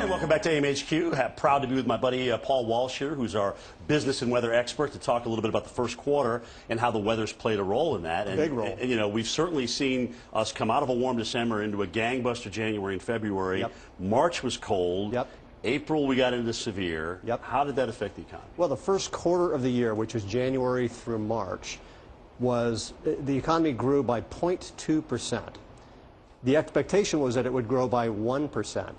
right, welcome back to AMHQ. Proud to be with my buddy Paul Walsh here, who's our business and weather expert, to talk a little bit about the first quarter and how the weather's played a role in that. Big role. And, you know, we've certainly seen us come out of a warm December into a gangbuster January and February. Yep. March was cold. Yep. April, we got into severe. Yep. How did that affect the economy? Well, the first quarter of the year, which was January through March, the economy grew by 0.2%. The expectation was that it would grow by 1%.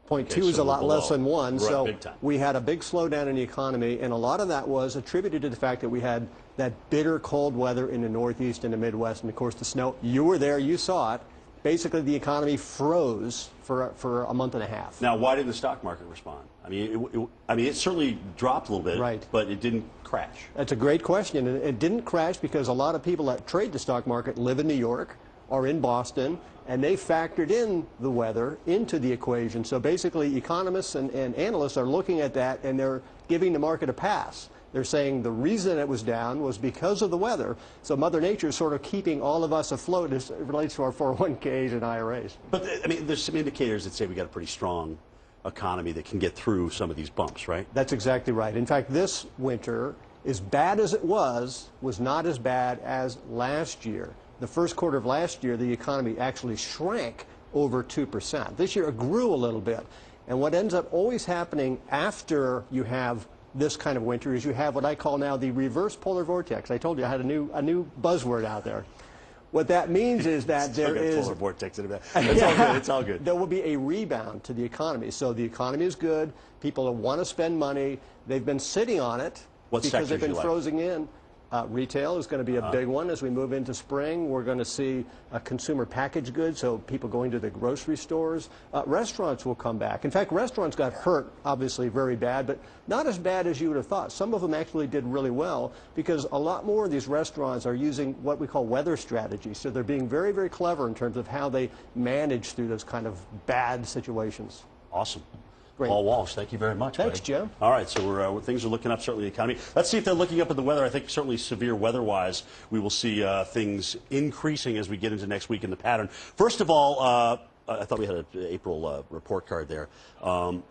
0.2 is a lot less than 1, so we had a big slowdown in the economy, and a lot of that was attributed to the fact that we had that bitter cold weather in the Northeast and the Midwest, and of course the snow. You were there, you saw it. Basically, the economy froze for a month and a half. Now, why didn't the stock market respond? I mean, it certainly dropped a little bit, right, but it didn't crash. That's a great question, and it didn't crash because a lot of people that trade the stock market live in New York or in Boston, and they factored in the weather into the equation. So basically, economists and analysts are looking at that, and they're giving the market a pass. They're saying the reason it was down was because of the weather. So Mother Nature is sort of keeping all of us afloat as it relates to our 401ks and IRAs. But, I mean, there's some indicators that say we got a pretty strong economy that can get through some of these bumps, right? That's exactly right. In fact, this winter, as bad as it was not as bad as last year. The first quarter of last year, the economy actually shrank over 2%. This year, it grew a little bit. And what ends up always happening after you have this kind of winter is you have what I call now the reverse polar vortex. I told you I had a new buzzword out there. What that means is that there is polar vortex in it. It's all good. It's all good. There will be a rebound to the economy. So the economy is good. People want to spend money. They've been sitting on it because they've been frozen in. Retail is going to be a big one as we move into spring. We're going to see consumer packaged goods, so people going to the grocery stores. Restaurants will come back. In fact, restaurants got hurt, obviously, very bad, but not as bad as you would have thought. Some of them actually did really well because a lot more of these restaurants are using what we call weather strategies. So they're being very, very clever in terms of how they manage through those kind of bad situations. Awesome. Great. Paul Walsh, thank you very much. Thanks, buddy. Jim. All right, so things are looking up, certainly the economy. Let's see if they're looking up at the weather. I think certainly severe weather-wise, we will see things increasing as we get into next week in the pattern. First of all, I thought we had an April report card there.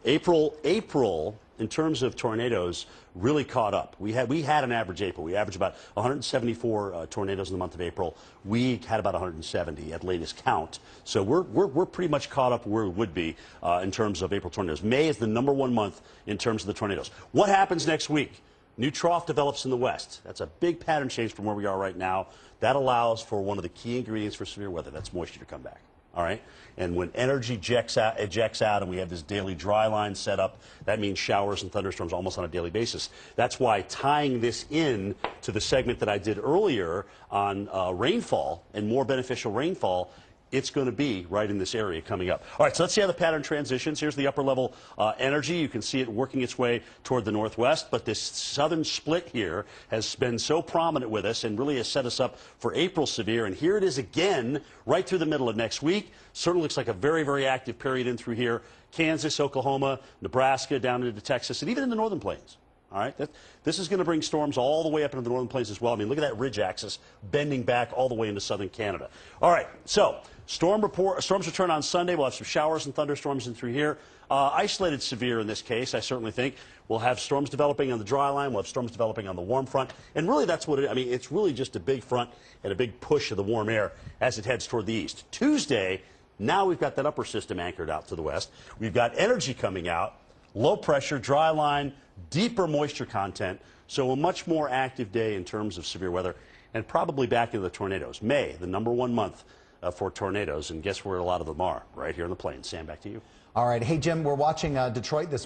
April, in terms of tornadoes, really caught up. We had an average April. We averaged about 174 tornadoes in the month of April. We had about 170 at latest count. So we're pretty much caught up where we would be in terms of April tornadoes. May is the #1 month in terms of the tornadoes. What happens next week? New trough develops in the west. That's a big pattern change from where we are right now. That allows for one of the key ingredients for severe weather. That's moisture to come back. All right? And when energy ejects out and we have this daily dry line set up, that means showers and thunderstorms almost on a daily basis. That's why tying this in to the segment that I did earlier on rainfall and more beneficial rainfall, it's going to be right in this area coming up. All right, so let's see how the pattern transitions. Here's the upper level energy. You can see it working its way toward the northwest, but this southern split here has been so prominent with us and really has set us up for April severe. And here it is again right through the middle of next week. Certainly looks like a very, very active period in through here. Kansas, Oklahoma, Nebraska, down into Texas, and even in the northern plains. All right, this is going to bring storms all the way up into the northern plains as well. I mean, look at that ridge axis bending back all the way into southern Canada. All right, so storms return on Sunday. We'll have some showers and thunderstorms in through here. Isolated severe in this case, I certainly think. We'll have storms developing on the dry line. We'll have storms developing on the warm front. And really, that's what I mean, it's really just a big front and a big push of the warm air as it heads toward the east. Tuesday, now we've got that upper system anchored out to the west. We've got energy coming out, low pressure, dry line, deeper moisture content, so a much more active day in terms of severe weather, and probably back into the tornadoes. May, the #1 month for tornadoes, and guess where a lot of them are? Right here in the plains. Sam, back to you. All right. Hey, Jim, we're watching Detroit this